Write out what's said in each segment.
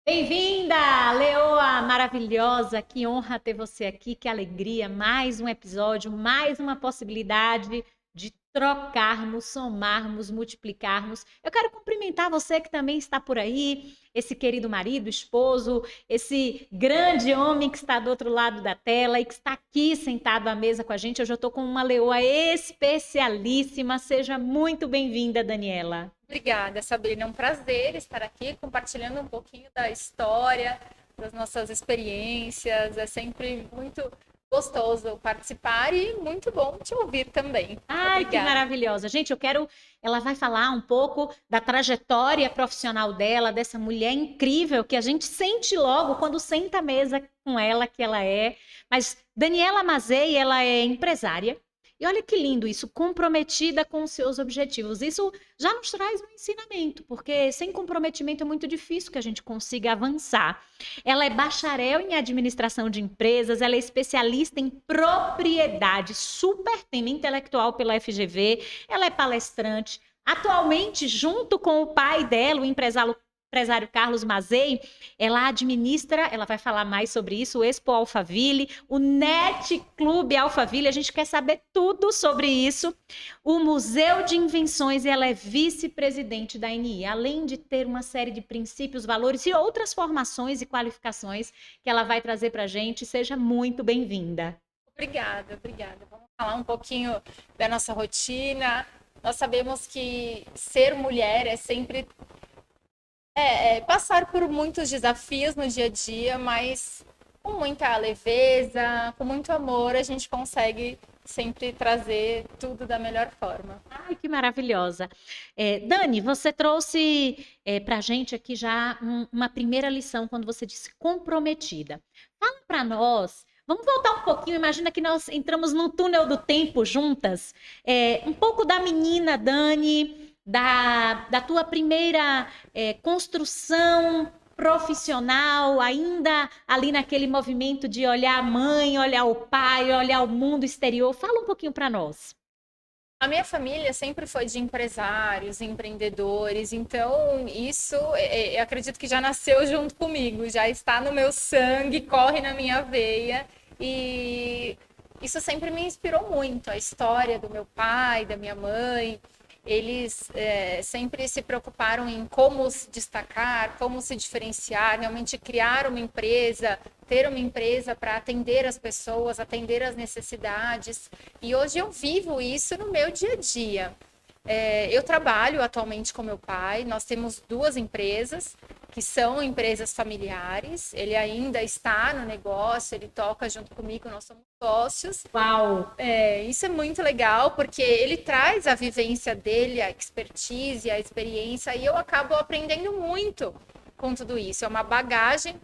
Bem-vinda, Leoa maravilhosa, que honra ter você aqui, que alegria, mais um episódio, mais uma possibilidade de trocarmos, somarmos, multiplicarmos. Eu quero cumprimentar você que também está por aí, esse querido marido, esposo, esse grande homem que está do outro lado da tela e que está aqui sentado à mesa com a gente. Hoje eu estou com uma leoa especialíssima, seja muito bem-vinda, Daniela. Obrigada, Sabrina. É um prazer estar aqui compartilhando um pouquinho da história, das nossas experiências. É sempre muito gostoso participar e muito bom te ouvir também. Ai, que Obrigada. maravilhosa. Gente, ela vai falar um pouco da trajetória profissional dela, dessa mulher incrível que a gente sente logo quando senta à mesa com ela que ela é. Mas Daniela Mazei, ela é empresária. E olha que lindo isso, comprometida com os seus objetivos. Isso já nos traz um ensinamento, porque sem comprometimento é muito difícil que a gente consiga avançar. Ela é bacharel em administração de empresas, ela é especialista em propriedade, super tema intelectual pela FGV, ela é palestrante. Atualmente, junto com o pai dela, o empresário Carlos Mazei, ela administra, ela vai falar mais sobre isso, o Expo Alphaville, o Net Clube Alphaville, a gente quer saber tudo sobre isso. O Museu de Invenções, e ela é vice-presidente da ANI, além de ter uma série de princípios, valores e outras formações e qualificações que ela vai trazer para a gente. Seja muito bem-vinda. Obrigada, obrigada. Vamos falar um pouquinho da nossa rotina. Nós sabemos que ser mulher é sempre passar por muitos desafios no dia a dia, mas com muita leveza, com muito amor, a gente consegue sempre trazer tudo da melhor forma. Ai, que maravilhosa. Dani, você trouxe para a gente aqui já uma primeira lição quando você disse comprometida. Fala para nós. Vamos voltar um pouquinho. Imagina que nós entramos num túnel do tempo juntas. Um pouco da menina Dani, da tua primeira construção profissional, ainda ali naquele movimento de olhar a mãe, olhar o pai, olhar o mundo exterior. Fala um pouquinho para nós. A minha família sempre foi de empresários, empreendedores, então isso eu acredito que já nasceu junto comigo, já está no meu sangue, corre na minha veia e isso sempre me inspirou muito. A história do meu pai, da minha mãe, eles sempre se preocuparam em como se destacar, como se diferenciar, realmente criar uma empresa, ter uma empresa para atender as pessoas, atender as necessidades. E hoje eu vivo isso no meu dia a dia. Eu trabalho atualmente com meu pai, nós temos duas empresas que são empresas familiares. Ele ainda está no negócio, ele toca junto comigo, nós somos sócios. Uau! Isso é muito legal porque ele traz a vivência dele, a expertise, a experiência, e eu acabo aprendendo muito com tudo isso. É uma bagagem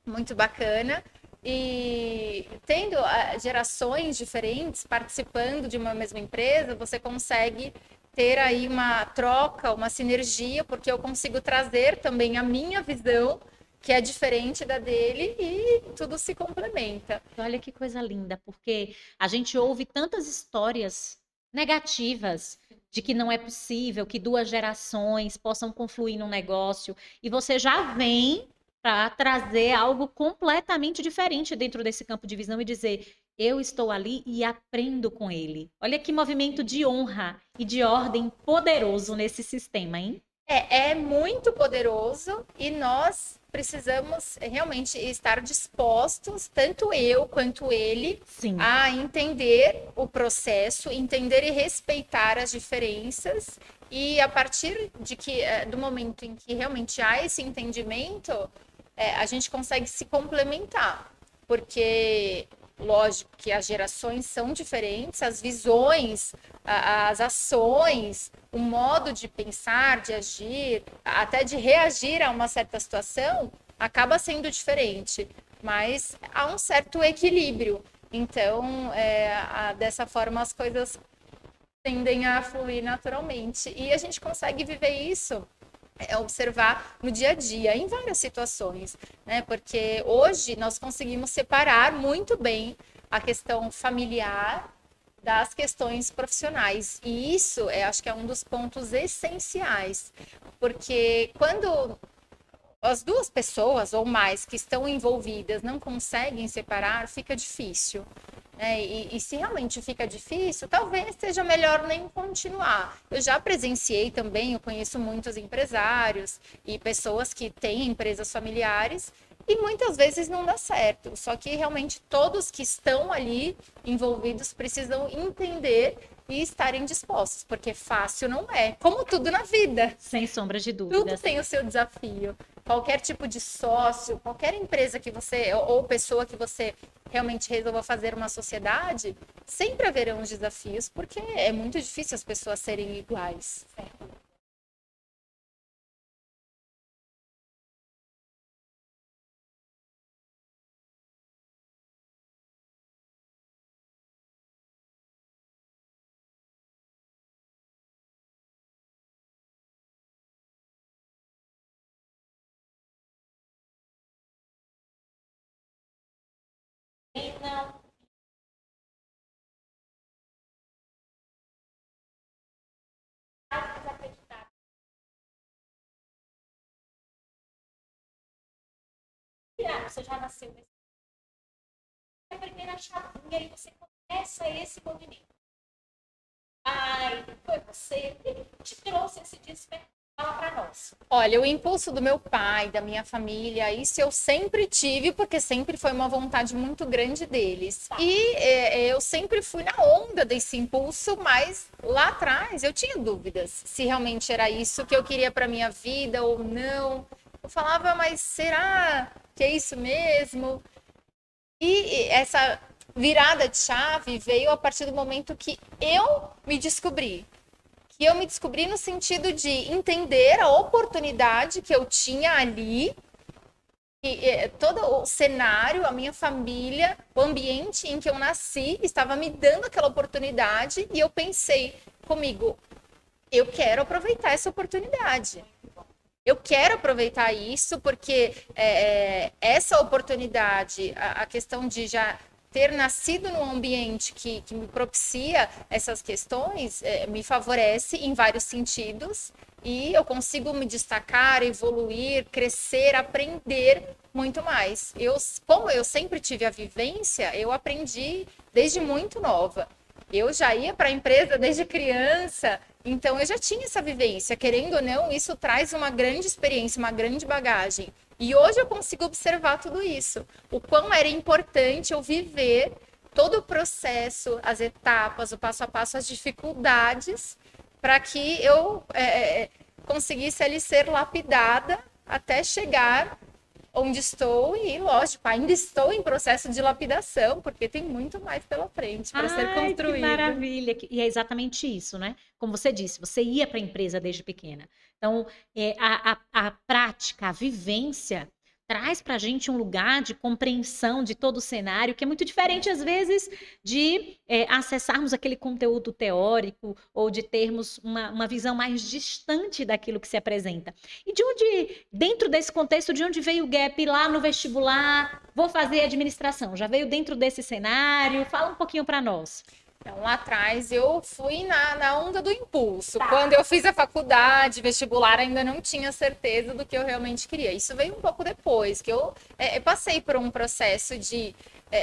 muito bacana. E tendo gerações diferentes participando de uma mesma empresa, você consegue ter aí uma troca, uma sinergia, porque eu consigo trazer também a minha visão, que é diferente da dele, e tudo se complementa. Olha que coisa linda, porque a gente ouve tantas histórias negativas de que não é possível que duas gerações possam confluir num negócio, e você já vem para trazer algo completamente diferente dentro desse campo de visão e dizer: eu estou ali e aprendo com ele. Olha que movimento de honra e de ordem poderoso nesse sistema, hein? É muito poderoso e nós precisamos realmente estar dispostos, tanto eu quanto ele, Sim. a entender o processo, entender e respeitar as diferenças. E a partir de que, do momento em que realmente há esse entendimento, a gente consegue se complementar. Porque lógico que as gerações são diferentes, as visões, as ações, o modo de pensar, de agir, até de reagir a uma certa situação, acaba sendo diferente, mas há um certo equilíbrio. Então, dessa forma, as coisas tendem a fluir naturalmente. E a gente consegue viver isso observar no dia a dia, em várias situações, né? Porque hoje nós conseguimos separar muito bem a questão familiar das questões profissionais. E isso acho que é um dos pontos essenciais, porque quando as duas pessoas ou mais que estão envolvidas não conseguem separar, fica difícil. E se realmente fica difícil, talvez seja melhor nem continuar. Eu já presenciei também, eu conheço muitos empresários e pessoas que têm empresas familiares e muitas vezes não dá certo. Só que realmente todos que estão ali envolvidos precisam entender e estarem dispostos, porque fácil não é. Como tudo na vida. Sem sombra de Tudo dúvidas. tem o seu desafio. Qualquer tipo de sócio, qualquer empresa que você, ou pessoa que você realmente resolva fazer uma sociedade, sempre haverão os desafios, porque é muito difícil as pessoas serem iguais. Não. Você já nasceu nesse. A primeira chavinha e você começa esse movimento. Ai, foi você que te trouxe esse despertar. Fala para nós. Olha, o impulso do meu pai, da minha família, isso eu sempre tive, porque sempre foi uma vontade muito grande deles. E eu sempre fui na onda desse impulso, mas lá atrás eu tinha dúvidas se realmente era isso que eu queria para minha vida ou não. Eu falava, mas será que é isso mesmo? E essa virada de chave veio a partir do momento que eu me descobri. Que eu me descobri no sentido de entender a oportunidade que eu tinha ali, e todo o cenário, a minha família, o ambiente em que eu nasci estava me dando aquela oportunidade e eu pensei comigo, eu quero aproveitar essa oportunidade. Eu quero aproveitar isso porque essa oportunidade, a questão de já ter nascido num ambiente que me propicia essas questões, me favorece em vários sentidos e eu consigo me destacar, evoluir, crescer, aprender muito mais. Como eu sempre tive a vivência, eu aprendi desde muito nova. Eu já ia para a empresa desde criança, então eu já tinha essa vivência. Querendo ou não, isso traz uma grande experiência, uma grande bagagem. E hoje eu consigo observar tudo isso. O quão era importante eu viver todo o processo, as etapas, o passo a passo, as dificuldades, para que eu conseguisse ali ser lapidada até chegar onde estou e, lógico, ainda estou em processo de lapidação, porque tem muito mais pela frente para ser construído. Que maravilha! E é exatamente isso, né? Como você disse, você ia para a empresa desde pequena. Então, a prática, a vivência traz para a gente um lugar de compreensão de todo o cenário, que é muito diferente, às vezes, de acessarmos aquele conteúdo teórico ou de termos uma visão mais distante daquilo que se apresenta. E de onde, dentro desse contexto, de onde veio o gap lá no vestibular? Vou fazer administração. Já veio dentro desse cenário? Fala um pouquinho para nós. Então, lá atrás eu fui na onda do impulso. Tá. Quando eu fiz a faculdade, vestibular, ainda não tinha certeza do que eu realmente queria. Isso veio um pouco depois, que eu passei por um processo de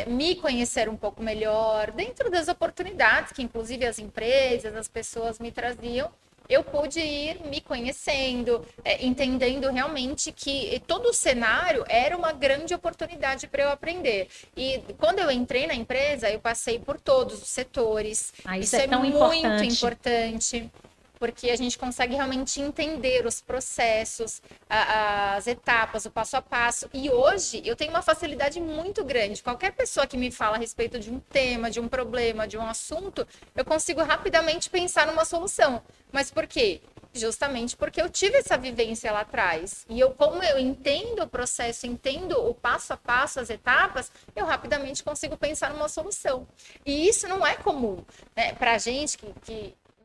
me conhecer um pouco melhor, dentro das oportunidades que inclusive as empresas, as pessoas me traziam. Eu pude ir me conhecendo, entendendo realmente que todo o cenário era uma grande oportunidade para eu aprender. E quando eu entrei na empresa, eu passei por todos os setores. Isso é tão muito importante. Porque a gente consegue realmente entender os processos, as etapas, o passo a passo. E hoje eu tenho uma facilidade muito grande. Qualquer pessoa que me fala a respeito de um tema, de um problema, de um assunto, eu consigo rapidamente pensar numa solução. Mas por quê? Justamente porque eu tive essa vivência lá atrás. E como eu entendo o processo, entendo o passo a passo, as etapas, eu rapidamente consigo pensar numa solução. E isso não é comum, né? Para a gente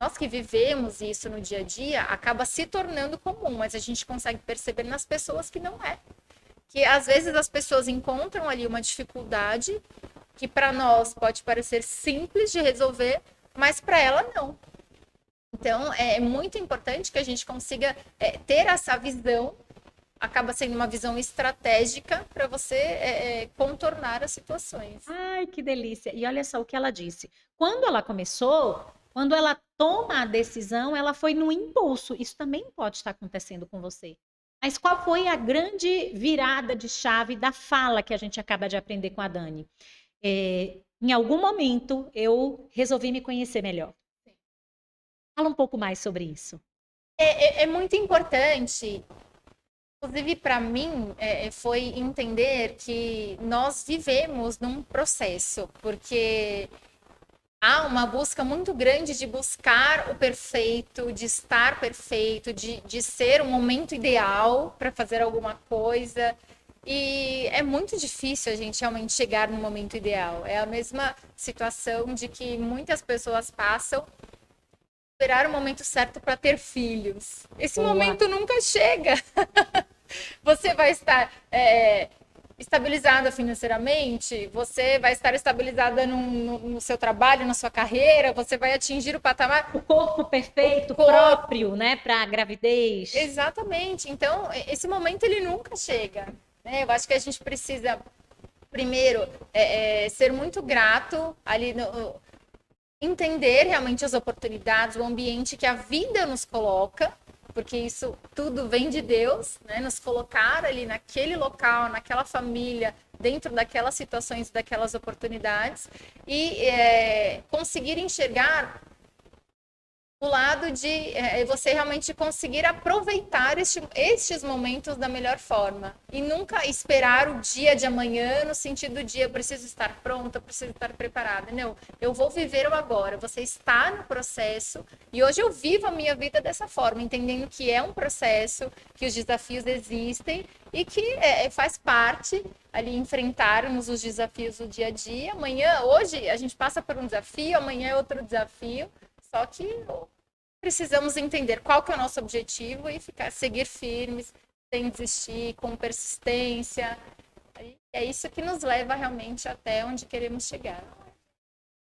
nós que vivemos isso no dia a dia, acaba se tornando comum, mas a gente consegue perceber nas pessoas que não é. Que às vezes as pessoas encontram ali uma dificuldade que para nós pode parecer simples de resolver, mas para ela não. Então, é muito importante que a gente consiga ter essa visão acaba sendo uma visão estratégica para você contornar as situações. Ai, que delícia. E olha só o que ela disse. Quando ela começou, quando ela toma a decisão, ela foi no impulso. Isso também pode estar acontecendo com você. Mas qual foi a grande virada de chave da fala que a gente acaba de aprender com a Dani? Em algum momento eu resolvi me conhecer melhor. Fala um pouco mais sobre isso. É muito importante, inclusive para mim, foi entender que nós vivemos num processo, porque há uma busca muito grande de buscar o perfeito, de estar perfeito, de ser o momento ideal para fazer alguma coisa. E é muito difícil a gente realmente chegar no momento ideal. É a mesma situação de que muitas pessoas passam esperar o momento certo para ter filhos. Esse Boa. momento nunca chega. Você vai estar estabilizada financeiramente, você vai estar estabilizada no seu trabalho, na sua carreira, você vai atingir o patamar. O corpo perfeito, próprio, né, para a gravidez. Exatamente. Então, esse momento ele nunca chega. Né? Eu acho que a gente precisa, primeiro, ser muito grato ali entender realmente as oportunidades, o ambiente que a vida nos coloca, porque isso tudo vem de Deus, né? Nos colocar ali naquele local, naquela família, dentro daquelas situações, daquelas oportunidades, e conseguir enxergar o lado de você realmente conseguir aproveitar estes momentos da melhor forma e nunca esperar o dia de amanhã no sentido de eu preciso estar pronta, eu preciso estar preparada. Não, eu vou viver o agora. Você está no processo e hoje eu vivo a minha vida dessa forma, entendendo que é um processo, que os desafios existem e que faz parte ali enfrentarmos os desafios do dia a dia. Amanhã, hoje, a gente passa por um desafio, amanhã é outro desafio. Só que precisamos entender qual que é o nosso objetivo e seguir firmes, sem desistir, com persistência. É isso que nos leva realmente até onde queremos chegar.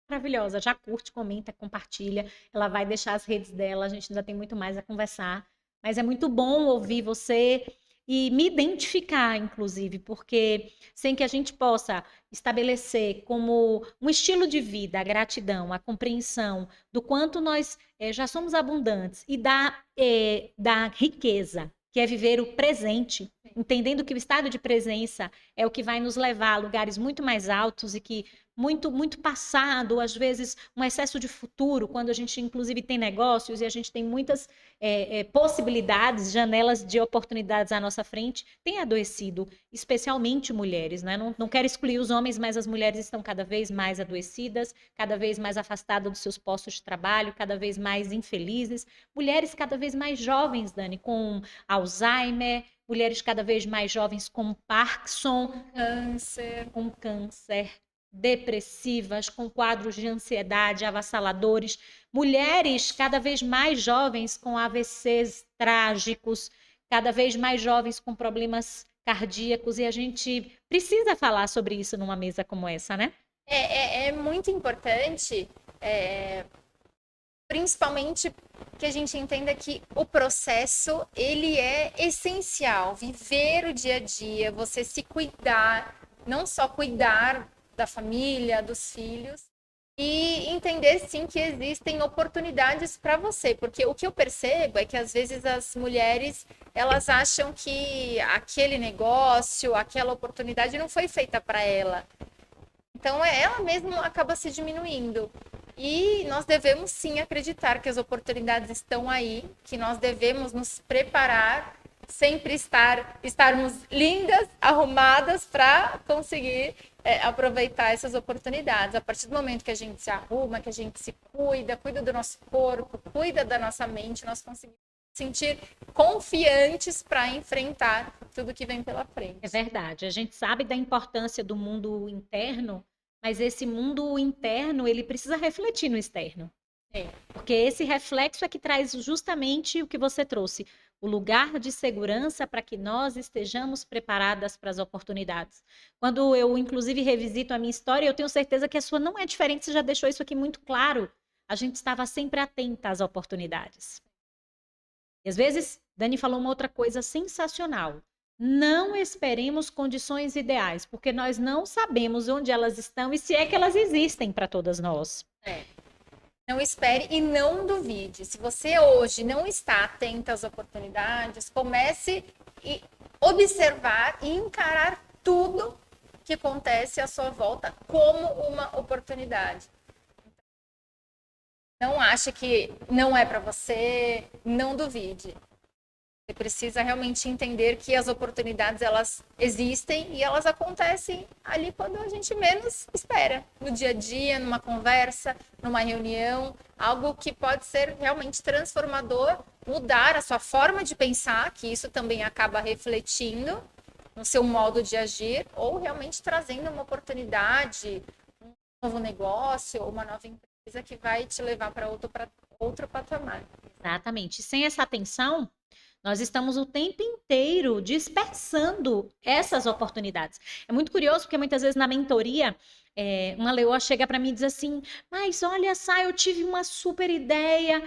Maravilhosa. Já curte, comenta, compartilha. Ela vai deixar as redes dela. A gente ainda tem muito mais a conversar. Mas é muito bom ouvir você e me identificar, inclusive, porque sem que a gente possa estabelecer como um estilo de vida a gratidão, a compreensão do quanto nós já somos abundantes e da riqueza, que é viver o presente, entendendo que o estado de presença é o que vai nos levar a lugares muito mais altos e que muito passado, às vezes um excesso de futuro, quando a gente inclusive tem negócios e a gente tem muitas possibilidades, janelas de oportunidades à nossa frente, tem adoecido, especialmente mulheres, né? Não quero excluir os homens, mas as mulheres estão cada vez mais adoecidas, cada vez mais afastadas dos seus postos de trabalho, cada vez mais infelizes, mulheres cada vez mais jovens, Dani, com Alzheimer, mulheres cada vez mais jovens com Parkinson, com câncer, depressivas, com quadros de ansiedade avassaladores, mulheres cada vez mais jovens com AVCs trágicos, cada vez mais jovens com problemas cardíacos, e a gente precisa falar sobre isso numa mesa como essa, né? É muito importante, principalmente que a gente entenda que o processo, ele é essencial. Viver o dia a dia, você se cuidar, não só cuidar da família, dos filhos, e entender sim que existem oportunidades para você, porque o que eu percebo é que às vezes as mulheres elas acham que aquele negócio, aquela oportunidade não foi feita para ela, então ela mesma acaba se diminuindo. E nós devemos sim acreditar que as oportunidades estão aí, que nós devemos nos preparar, sempre estarmos lindas, arrumadas para conseguir aproveitar essas oportunidades. A partir do momento que a gente se arruma, que a gente se cuida do nosso corpo, cuida da nossa mente, nós conseguimos sentir confiantes para enfrentar tudo que vem pela frente. É verdade. A gente sabe da importância do mundo interno, mas esse mundo interno, ele precisa refletir no externo. Porque esse reflexo é que traz justamente o que você trouxe, o lugar de segurança para que nós estejamos preparadas para as oportunidades. Quando eu, inclusive, revisito a minha história, eu tenho certeza que a sua não é diferente, você já deixou isso aqui muito claro. A gente estava sempre atenta às oportunidades. E às vezes, Dani falou uma outra coisa sensacional. não esperemos condições ideais, porque nós não sabemos onde elas estão e se é que elas existem para todas nós. Não espere e não duvide. Se você hoje não está atenta às oportunidades, comece a observar e encarar tudo que acontece à sua volta como uma oportunidade. Não ache que não é para você, não duvide. Você precisa realmente entender que as oportunidades, elas existem e elas acontecem ali quando a gente menos espera. No dia a dia, numa conversa, numa reunião, algo que pode ser realmente transformador, mudar a sua forma de pensar, que isso também acaba refletindo no seu modo de agir, ou realmente trazendo uma oportunidade, um novo negócio, uma nova empresa que vai te levar para outro patamar. Exatamente. Sem essa atenção, nós estamos o tempo inteiro dispersando essas oportunidades. É muito curioso, porque muitas vezes na mentoria, uma leoa chega para mim e diz assim: Mas olha só, eu tive uma super ideia,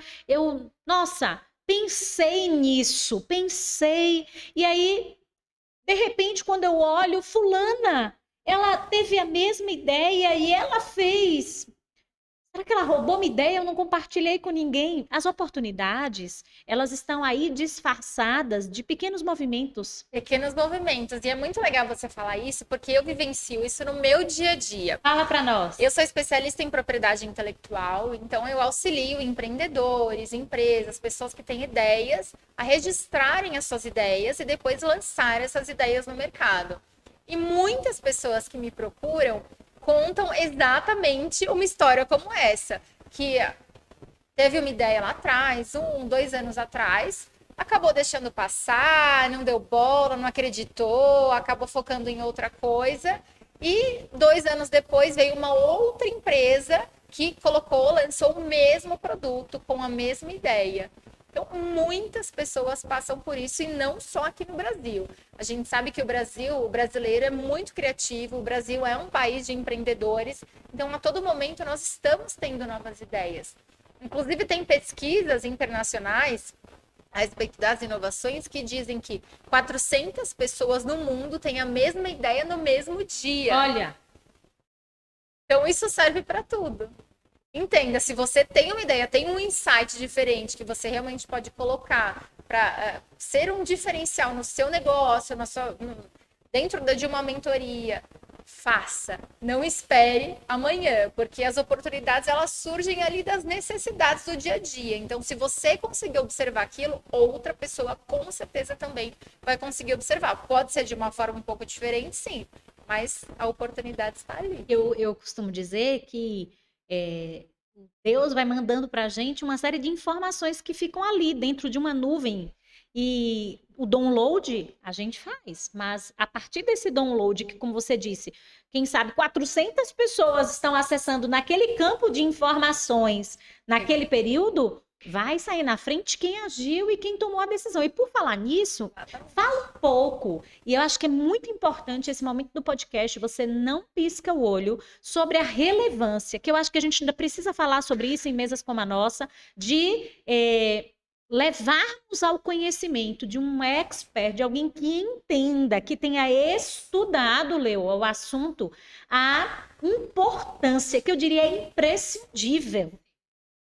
nossa, pensei nisso, pensei. E aí, de repente, quando eu olho, Fulana, ela teve a mesma ideia e ela fez. Será que ela roubou uma ideia? Eu não compartilhei com ninguém. As oportunidades, elas estão aí disfarçadas de pequenos movimentos. Pequenos movimentos. E é muito legal você falar isso, porque eu vivencio isso no meu dia a dia. Fala para nós. Eu sou especialista em propriedade intelectual, então eu auxilio empreendedores, empresas, pessoas que têm ideias, a registrarem as suas ideias e depois lançar essas ideias no mercado. E muitas pessoas que me procuram contam exatamente uma história como essa, que teve uma ideia lá atrás, 2 anos atrás, acabou deixando passar, não deu bola, não acreditou, acabou focando em outra coisa. E 2 anos depois veio uma outra empresa que lançou o mesmo produto com a mesma ideia. Então, muitas pessoas passam por isso e não só aqui no Brasil. A gente sabe que o brasileiro é muito criativo, o Brasil é um país de empreendedores, então a todo momento nós estamos tendo novas ideias. Inclusive, tem pesquisas internacionais a respeito das inovações que dizem que 400 pessoas no mundo têm a mesma ideia no mesmo dia. Olha. Então, isso serve para tudo. Entenda, se você tem uma ideia, tem um insight diferente que você realmente pode colocar para ser um diferencial no seu negócio, dentro de uma mentoria, faça. Não espere amanhã, porque as oportunidades elas surgem ali das necessidades do dia a dia. Então, se você conseguir observar aquilo, outra pessoa com certeza também vai conseguir observar. Pode ser de uma forma um pouco diferente, sim, mas a oportunidade está ali. Eu costumo dizer que Deus vai mandando para a gente uma série de informações que ficam ali dentro de uma nuvem. E o download a gente faz, mas a partir desse download, que, como você disse, quem sabe 400 pessoas estão acessando naquele campo de informações, naquele período, vai sair na frente quem agiu e quem tomou a decisão. E por falar nisso, fala um pouco. E eu acho que é muito importante esse momento do podcast, você não pisca o olho sobre a relevância, que eu acho que a gente ainda precisa falar sobre isso em mesas como a nossa, de levarmos ao conhecimento de um expert, de alguém que entenda, que tenha estudado, Leo, o assunto, a importância, que eu diria imprescindível,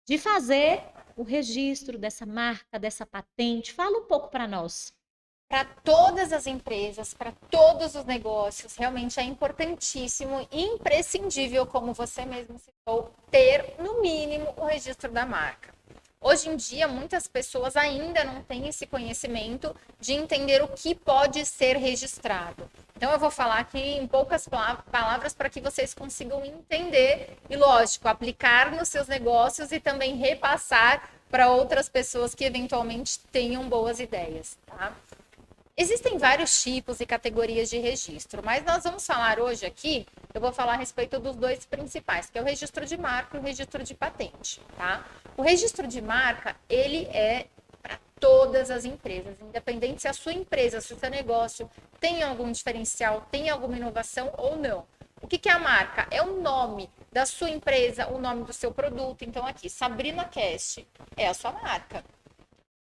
de fazer o registro dessa marca, dessa patente. Fala um pouco para nós. Para todas as empresas, para todos os negócios, realmente é importantíssimo e imprescindível, como você mesmo citou, ter, no mínimo, o registro da marca. Hoje em dia, muitas pessoas ainda não têm esse conhecimento de entender o que pode ser registrado. Então, eu vou falar aqui em poucas palavras para que vocês consigam entender e, lógico, aplicar nos seus negócios e também repassar para outras pessoas que eventualmente tenham boas ideias, tá? Existem vários tipos e categorias de registro, mas nós vamos falar hoje aqui, eu vou falar a respeito dos 2 principais, que é o registro de marca e o registro de patente, tá? O registro de marca, ele é para todas as empresas, independente se a sua empresa, se o seu negócio tem algum diferencial, tem alguma inovação ou não. O que é a marca? É o nome da sua empresa, o nome do seu produto. Então aqui, Sabrina Cast é a sua marca.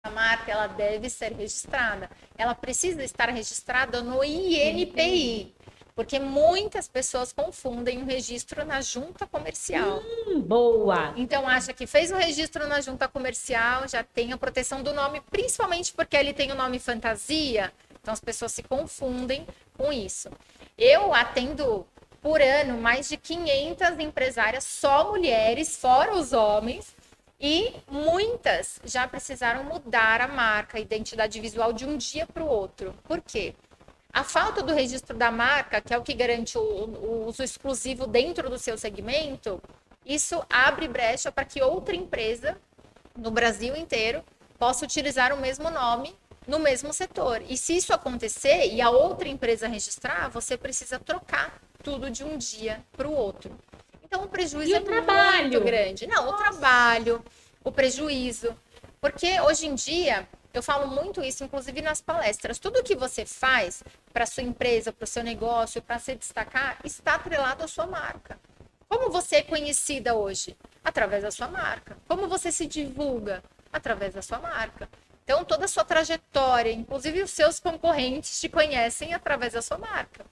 A marca, ela deve ser registrada. Ela precisa estar registrada no INPI, porque muitas pessoas confundem o registro na junta comercial. Boa! Então, acha que fez o registro na junta comercial, já tem a proteção do nome, principalmente porque ele tem o nome fantasia. Então, as pessoas se confundem com isso. Eu atendo por ano mais de 500 empresárias, só mulheres, fora os homens, e muitas já precisaram mudar a marca, a identidade visual de um dia para o outro. Por quê? A falta do registro da marca, que é o que garante o uso exclusivo dentro do seu segmento, isso abre brecha para que outra empresa no Brasil inteiro possa utilizar o mesmo nome no mesmo setor. E se isso acontecer e a outra empresa registrar, você precisa trocar tudo de um dia para o outro. Então o prejuízo é muito grande. Não, o trabalho, o prejuízo. Porque hoje em dia, eu falo muito isso, inclusive nas palestras, tudo que você faz para sua empresa, para o seu negócio, para se destacar, está atrelado à sua marca. Como você é conhecida hoje? Através da sua marca. Como você se divulga? Através da sua marca. Então, toda a sua trajetória, inclusive os seus concorrentes te conhecem através da sua marca.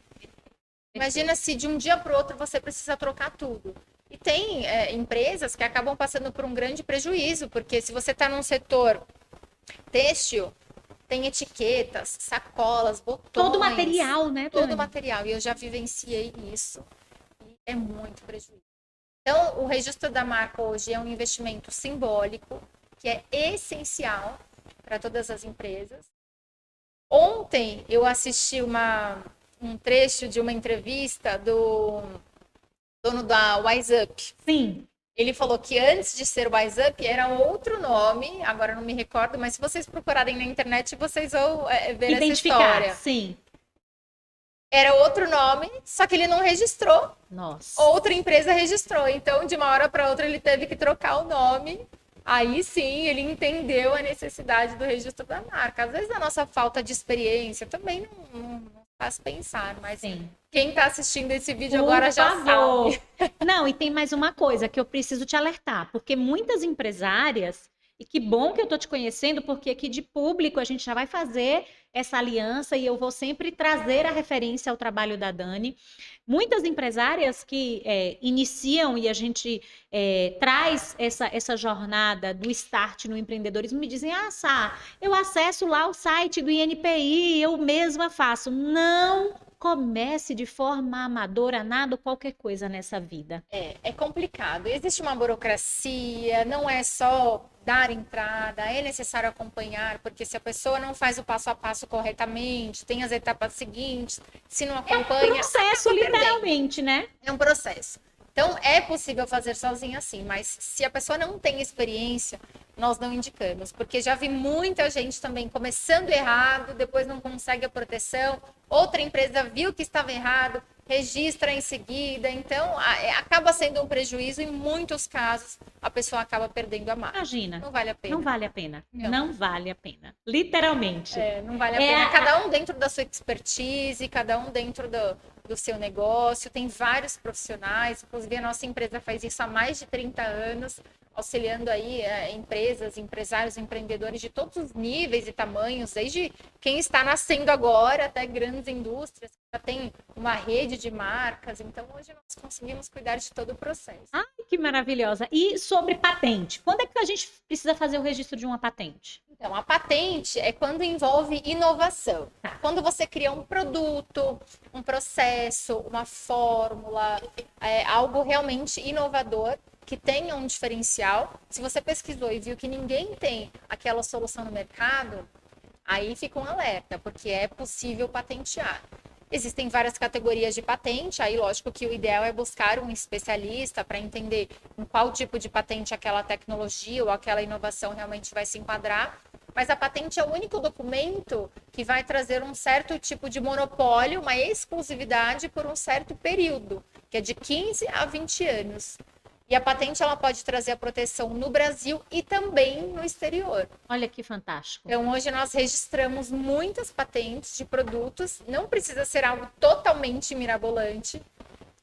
Imagina se de um dia para o outro você precisa trocar tudo. E tem empresas que acabam passando por um grande prejuízo, porque se você está num setor têxtil, tem etiquetas, sacolas, botões. Todo material, né, Dani? Todo material. E eu já vivenciei isso. E é muito prejuízo. Então, o registro da marca hoje é um investimento simbólico, que é essencial para todas as empresas. Ontem, eu assisti um trecho de uma entrevista do dono da WiseUp. Sim. Ele falou que antes de ser WiseUp era outro nome, agora não me recordo, mas se vocês procurarem na internet, vocês vão ver essa história. Sim. Era outro nome, só que ele não registrou. Nossa. Outra empresa registrou. Então, de uma hora para outra, ele teve que trocar o nome. Aí sim, ele entendeu a necessidade do registro da marca. Às vezes, a nossa falta de experiência também não faz pensar, mas sim. Quem está assistindo esse vídeo agora já sabe. Não, e tem mais uma coisa que eu preciso te alertar, porque muitas empresárias, e que bom que eu estou te conhecendo, porque aqui de público a gente já vai fazer essa aliança e eu vou sempre trazer a referência ao trabalho da Dani. Muitas empresárias que iniciam e a gente traz essa jornada do start no empreendedorismo me dizem, Sá, eu acesso lá o site do INPI, eu mesma faço. Não comece de forma amadora nada ou qualquer coisa nessa vida. É complicado. Existe uma burocracia, não é só dar entrada, é necessário acompanhar, porque se a pessoa não faz o passo a passo corretamente, tem as etapas seguintes, se não acompanha... É um processo, literalmente, né? É um processo. Então, é possível fazer sozinha sim, mas se a pessoa não tem experiência, nós não indicamos, porque já vi muita gente também começando errado, depois não consegue a proteção, outra empresa viu que estava errado, registra em seguida, então acaba sendo um prejuízo, em muitos casos a pessoa acaba perdendo a marca. Imagina. Não vale a pena. Não vale a pena. Não vale a pena. Literalmente. Não vale a pena. Cada um dentro da sua expertise, cada um dentro do seu negócio, tem vários profissionais, inclusive a nossa empresa faz isso há mais de 30 anos, auxiliando aí empresas, empresários, empreendedores de todos os níveis e tamanhos, desde quem está nascendo agora até grandes indústrias, que já tem uma rede de marcas. Então, hoje nós conseguimos cuidar de todo o processo. Ai, que maravilhosa. E sobre patente? Quando é que a gente precisa fazer o registro de uma patente? Então, a patente é quando envolve inovação. Quando você cria um produto, um processo, uma fórmula, algo realmente inovador, que tenha um diferencial. Se você pesquisou e viu que ninguém tem aquela solução no mercado, aí fica um alerta, porque é possível patentear. Existem várias categorias de patente, aí lógico que o ideal é buscar um especialista para entender em qual tipo de patente aquela tecnologia ou aquela inovação realmente vai se enquadrar. Mas a patente é o único documento que vai trazer um certo tipo de monopólio, uma exclusividade por um certo período, que é de 15 a 20 anos. E a patente ela pode trazer a proteção no Brasil e também no exterior. Olha que fantástico. Então, hoje nós registramos muitas patentes de produtos. Não precisa ser algo totalmente mirabolante.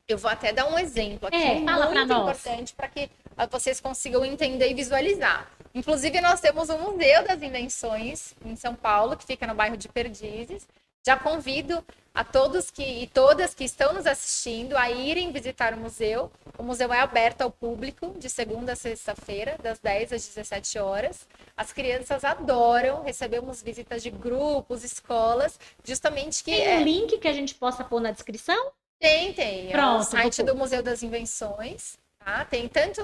Eu vou até dar um exemplo aqui, fala muito pra nós. Importante para que vocês consigam entender e visualizar. Inclusive, nós temos o Museu das Invenções em São Paulo, que fica no bairro de Perdizes. Já convido a todos e todas que estão nos assistindo a irem visitar o museu. O museu é aberto ao público de segunda a sexta-feira, das 10 às 17 horas. As crianças adoram, recebemos visitas de grupos, escolas, justamente que... Tem um link que a gente possa pôr na descrição? Tem. Pronto, É o site do Museu das Invenções, tá? Tem tanto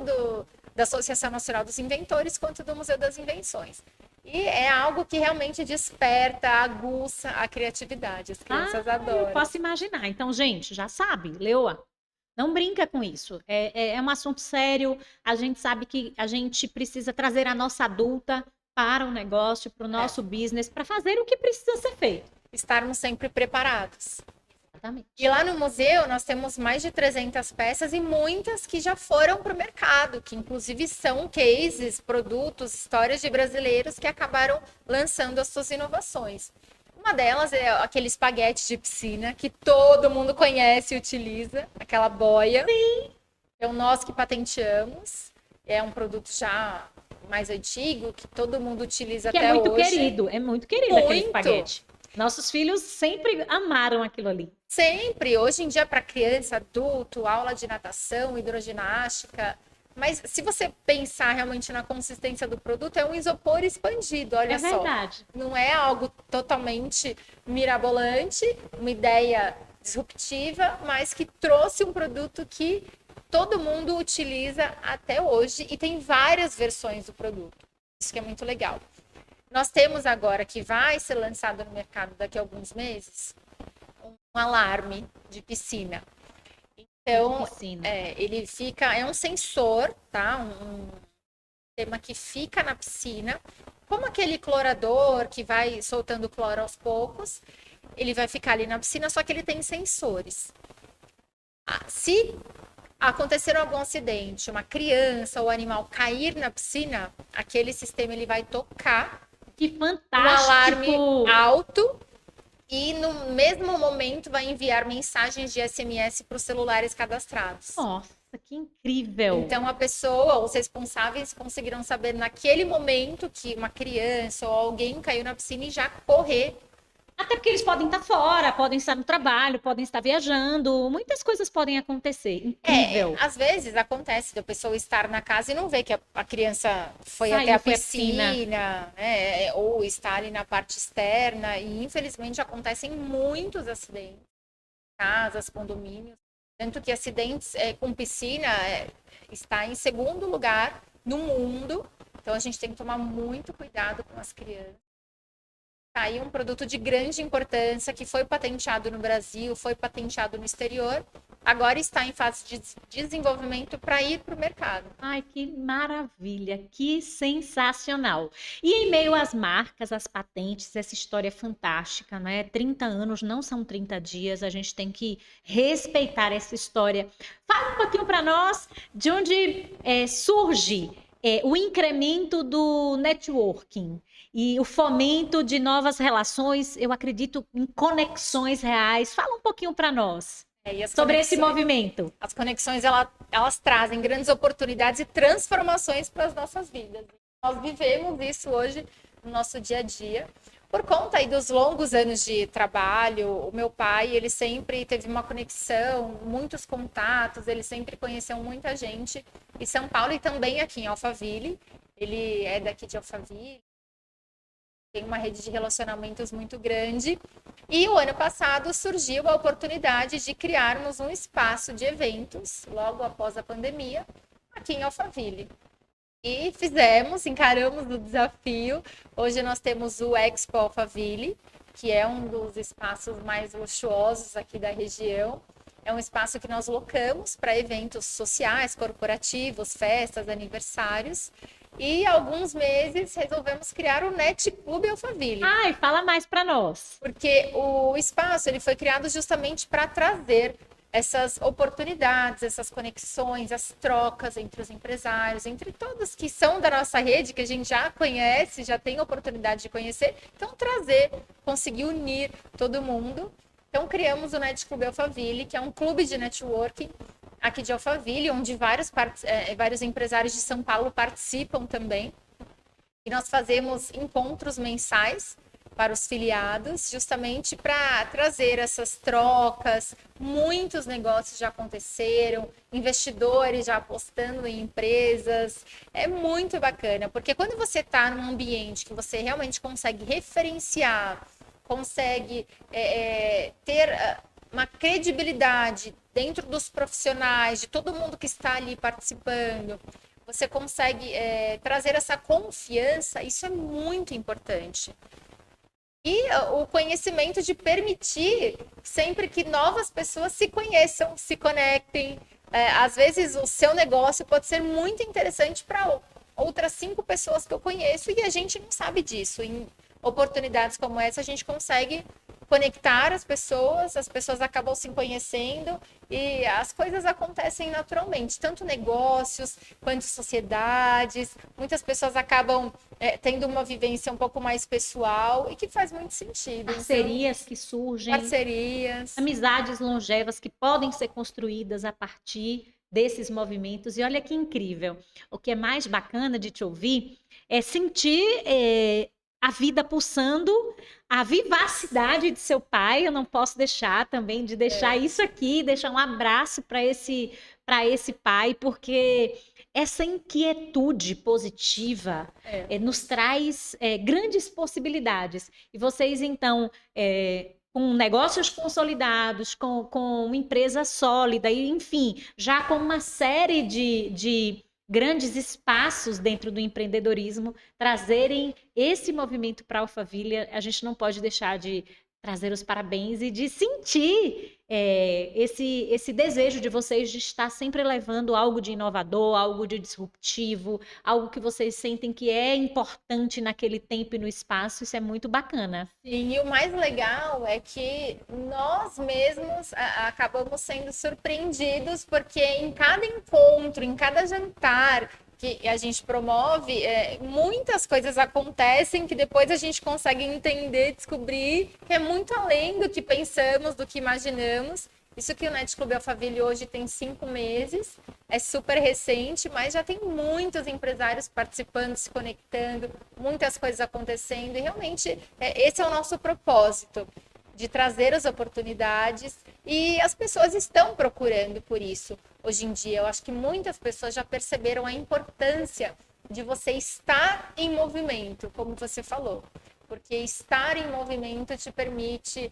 da Associação Nacional dos Inventores quanto do Museu das Invenções. E é algo que realmente desperta, aguça a criatividade. As crianças adoram. Eu posso imaginar. Então, gente, já sabe, Leoa, não brinca com isso. É um assunto sério. A gente sabe que a gente precisa trazer a nossa adulta para o negócio, para o nosso business, para fazer o que precisa ser feito. Estarmos sempre preparados. Exatamente. E lá no museu nós temos mais de 300 peças e muitas que já foram para o mercado, que inclusive são cases, produtos, histórias de brasileiros que acabaram lançando as suas inovações. Uma delas é aquele espaguete de piscina que todo mundo conhece e utiliza, aquela boia. Sim. É o nós que patenteamos. É um produto já mais antigo, que todo mundo utiliza que até hoje. É muito querido aquele espaguete. Nossos filhos sempre amaram aquilo ali. Sempre. Hoje em dia, para criança, adulto, aula de natação, hidroginástica. Mas se você pensar realmente na consistência do produto, é um isopor expandido, olha só. É verdade. Não é algo totalmente mirabolante, uma ideia disruptiva, mas que trouxe um produto que todo mundo utiliza até hoje e tem várias versões do produto. Isso que é muito legal. Nós temos agora, que vai ser lançado no mercado daqui a alguns meses, um alarme de piscina. Então, ele fica, é um sensor, tá? Um sistema que fica na piscina, como aquele clorador que vai soltando cloro aos poucos, ele vai ficar ali na piscina, só que ele tem sensores. Se acontecer algum acidente, uma criança ou animal cair na piscina, aquele sistema ele vai tocar. Que fantástico! Um alarme alto e no mesmo momento vai enviar mensagens de SMS para os celulares cadastrados. Nossa, que incrível! Então a pessoa, os responsáveis conseguirão saber naquele momento que uma criança ou alguém caiu na piscina e já correr. Até porque eles podem estar fora, podem estar no trabalho, podem estar viajando, muitas coisas podem acontecer. Incrível. Às vezes acontece da pessoa estar na casa e não ver que a criança foi até a piscina, ou está ali na parte externa. E infelizmente acontecem muitos acidentes, casas, condomínios. Tanto que acidentes com piscina está em segundo lugar no mundo. Então a gente tem que tomar muito cuidado com as crianças. Aí um produto de grande importância que foi patenteado no Brasil, foi patenteado no exterior, agora está em fase de desenvolvimento para ir para o mercado. Ai, que maravilha, que sensacional. E em meio às marcas, às patentes, essa história é fantástica, né? 30 anos não são 30 dias, a gente tem que respeitar essa história. Fala um pouquinho para nós de onde surge o incremento do networking. E o fomento de novas relações, eu acredito em conexões reais. Fala um pouquinho para nós sobre esse movimento. As conexões, elas trazem grandes oportunidades e transformações para as nossas vidas. Nós vivemos isso hoje no nosso dia a dia. Por conta aí dos longos anos de trabalho, o meu pai, ele sempre teve uma conexão, muitos contatos, ele sempre conheceu muita gente em São Paulo e também aqui em Alphaville. Ele é daqui de Alphaville. Tem uma rede de relacionamentos muito grande. E o ano passado surgiu a oportunidade de criarmos um espaço de eventos, logo após a pandemia, aqui em Alphaville. E encaramos o desafio. Hoje nós temos o Expo Alphaville, que é um dos espaços mais luxuosos aqui da região. É um espaço que nós locamos para eventos sociais, corporativos, festas, aniversários. E há alguns meses resolvemos criar o Net Clube Alphaville. Ai, fala mais para nós. Porque o espaço ele foi criado justamente para trazer essas oportunidades, essas conexões, as trocas entre os empresários, entre todos que são da nossa rede, que a gente já conhece, já tem oportunidade de conhecer. Então, conseguir unir todo mundo. Então, criamos o Net Clube Alphaville, que é um clube de networking aqui de Alphaville, onde vários empresários de São Paulo participam também. E nós fazemos encontros mensais para os filiados, justamente para trazer essas trocas. Muitos negócios já aconteceram, investidores já apostando em empresas. É muito bacana, porque quando você está num ambiente que você realmente consegue referenciar, consegue ter uma credibilidade dentro dos profissionais, de todo mundo que está ali participando, você consegue trazer essa confiança, isso é muito importante. E o conhecimento de permitir sempre que novas pessoas se conheçam, se conectem. Às vezes o seu negócio pode ser muito interessante para outras 5 pessoas que eu conheço e a gente não sabe disso. Em oportunidades como essa, a gente consegue conectar as pessoas acabam se conhecendo e as coisas acontecem naturalmente, tanto negócios quanto sociedades. Muitas pessoas acabam tendo uma vivência um pouco mais pessoal e que faz muito sentido. Parcerias que surgem. Parcerias. Amizades longevas que podem ser construídas a partir desses movimentos. E olha que incrível. O que é mais bacana de te ouvir é sentir a vida pulsando, a vivacidade de seu pai. Eu não posso deixar também de deixar isso aqui, deixar um abraço para esse pai, porque essa inquietude positiva nos traz grandes possibilidades. E vocês, então, com negócios consolidados, com uma empresa sólida, e enfim, já com uma série de grandes espaços dentro do empreendedorismo, trazerem esse movimento para a Alphaville, a gente não pode deixar de trazer os parabéns e de sentir esse desejo de vocês de estar sempre levando algo de inovador, algo de disruptivo, algo que vocês sentem que é importante naquele tempo e no espaço. Isso é muito bacana. Sim, e o mais legal é que nós mesmos acabamos sendo surpreendidos, porque em cada encontro, em cada jantar que a gente promove, muitas coisas acontecem que depois a gente consegue entender, descobrir que é muito além do que pensamos, do que imaginamos. Isso que o Net Club Alphaville hoje tem 5 meses, é super recente, mas já tem muitos empresários participando, se conectando, muitas coisas acontecendo, e realmente esse é o nosso propósito, de trazer as oportunidades, e as pessoas estão procurando por isso. Hoje em dia, eu acho que muitas pessoas já perceberam a importância de você estar em movimento, como você falou. Porque estar em movimento te permite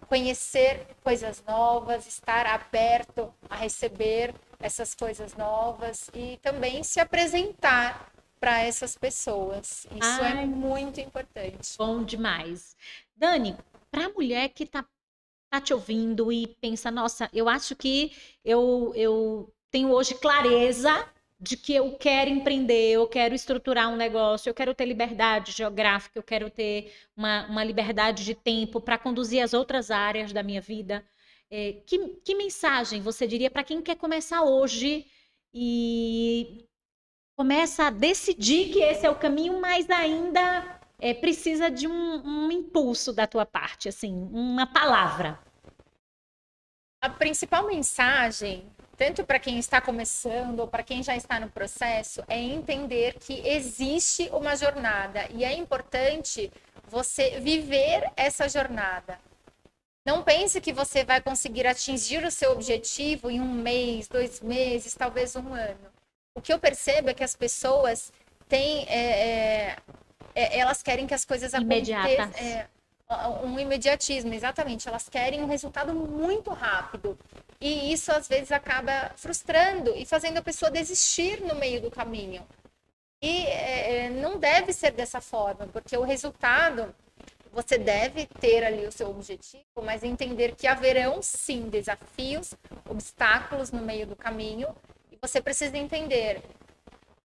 conhecer coisas novas, estar aberto a receber essas coisas novas e também se apresentar para essas pessoas. Isso é muito importante. Bom demais. Dani, para a mulher que está te ouvindo e pensa, nossa, eu acho que eu tenho hoje clareza de que eu quero empreender, eu quero estruturar um negócio, eu quero ter liberdade geográfica, eu quero ter uma liberdade de tempo para conduzir as outras áreas da minha vida. Que mensagem você diria para quem quer começar hoje e começa a decidir que esse é o caminho, mas ainda precisa de um impulso da tua parte, assim, uma palavra? A principal mensagem, tanto para quem está começando ou para quem já está no processo, é entender que existe uma jornada e é importante você viver essa jornada. Não pense que você vai conseguir atingir o seu objetivo em 1 mês, 2 meses, talvez 1 ano. O que eu percebo é que as pessoas têm, elas querem que as coisas aconteçam. Um imediatismo, exatamente. Elas querem um resultado muito rápido. E isso, às vezes, acaba frustrando e fazendo a pessoa desistir no meio do caminho. E não deve ser dessa forma, porque o resultado, você deve ter ali o seu objetivo, mas entender que haverão, sim, desafios, obstáculos no meio do caminho. E você precisa entender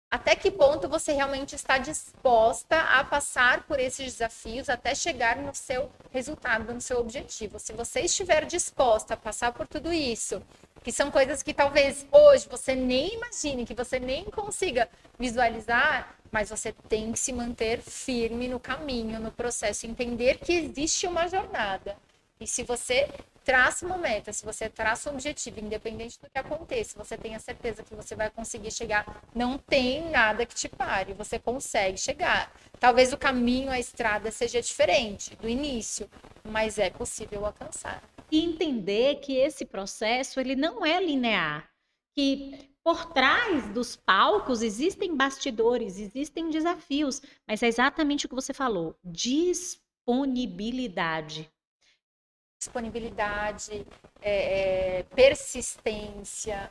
até que ponto você realmente está disposta a passar por esses desafios até chegar no seu resultado, no seu objetivo. Se você estiver disposta a passar por tudo isso, que são coisas que talvez hoje você nem imagine, que você nem consiga visualizar, mas você tem que se manter firme no caminho, no processo, entender que existe uma jornada. E se você traça uma meta, se você traça um objetivo, independente do que aconteça, você tenha certeza que você vai conseguir chegar, não tem nada que te pare, você consegue chegar. Talvez o caminho, a estrada seja diferente do início, mas é possível alcançar. E entender que esse processo ele não é linear, que por trás dos palcos existem bastidores, existem desafios, mas é exatamente o que você falou, disponibilidade. Disponibilidade, persistência,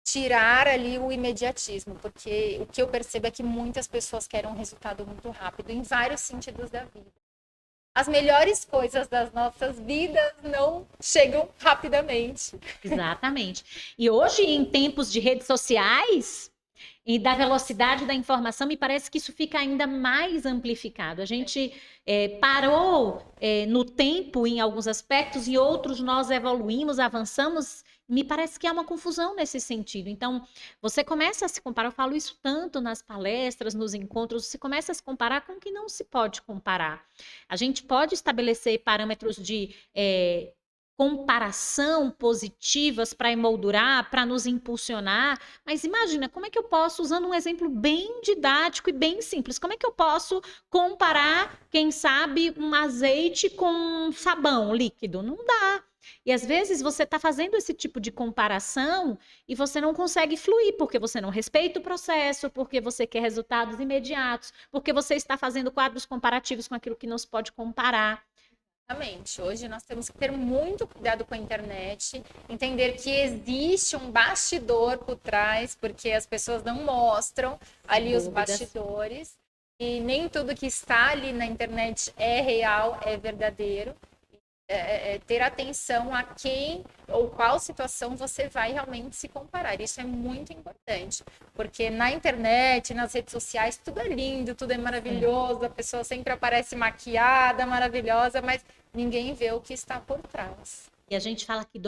tirar ali o imediatismo, porque o que eu percebo é que muitas pessoas querem um resultado muito rápido, em vários sentidos da vida. As melhores coisas das nossas vidas não chegam rapidamente. Exatamente. E hoje, em tempos de redes sociais e da velocidade da informação, me parece que isso fica ainda mais amplificado. A gente parou no tempo em alguns aspectos e outros nós evoluímos, avançamos. Me parece que há uma confusão nesse sentido. Então, você começa a se comparar, eu falo isso tanto nas palestras, nos encontros, você começa a se comparar com o que não se pode comparar. A gente pode estabelecer parâmetros de comparação positivas para emoldurar, para nos impulsionar, mas imagina, como é que eu posso, usando um exemplo bem didático e bem simples, como é que eu posso comparar, quem sabe, um azeite com um sabão líquido? Não dá. E às vezes você está fazendo esse tipo de comparação e você não consegue fluir, porque você não respeita o processo, porque você quer resultados imediatos, porque você está fazendo quadros comparativos com aquilo que não se pode comparar. Exatamente. Hoje nós temos que ter muito cuidado com a internet, entender que existe um bastidor por trás, porque as pessoas não mostram ali os bastidores, e nem tudo que está ali na internet é real, é verdadeiro. Ter atenção a quem ou qual situação você vai realmente se comparar. Isso é muito importante, porque na internet, nas redes sociais, tudo é lindo, tudo é maravilhoso, a pessoa sempre aparece maquiada, maravilhosa, mas ninguém vê o que está por trás. E a gente fala aqui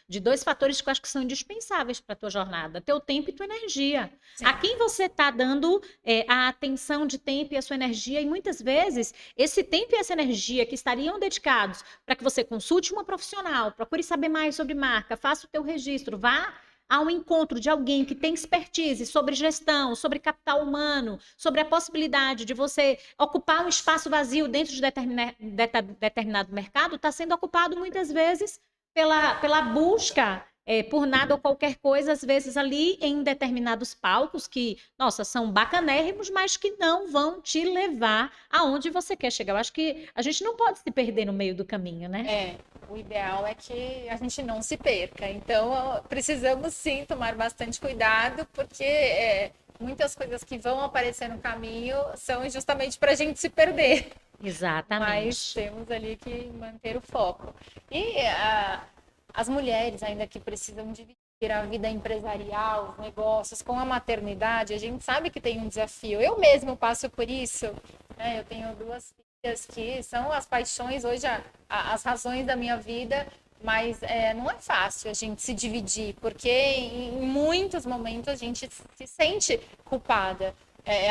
de dois fatores que eu acho que são indispensáveis para a tua jornada: teu tempo e tua energia. Sim. A quem você está dando a atenção de tempo e a sua energia, e muitas vezes esse tempo e essa energia que estariam dedicados para que você consulte uma profissional, procure saber mais sobre marca, faça o teu registro, vá ao encontro de alguém que tem expertise sobre gestão, sobre capital humano, sobre a possibilidade de você ocupar um espaço vazio dentro de determinado mercado, está sendo ocupado muitas vezes pela busca por nada ou qualquer coisa, às vezes ali em determinados palcos que, nossa, são bacanérrimos, mas que não vão te levar aonde você quer chegar. Eu acho que a gente não pode se perder no meio do caminho, né? O ideal é que a gente não se perca. Então, precisamos sim tomar bastante cuidado, porque muitas coisas que vão aparecer no caminho são justamente para a gente se perder. Exatamente. Mas temos ali que manter o foco. E as mulheres ainda que precisam dividir a vida empresarial, os negócios com a maternidade, a gente sabe que tem um desafio. Eu mesmo passo por isso. Eu tenho 2 filhas que são as paixões hoje, as razões da minha vida, mas não é fácil a gente se dividir, porque em muitos momentos a gente se sente culpada.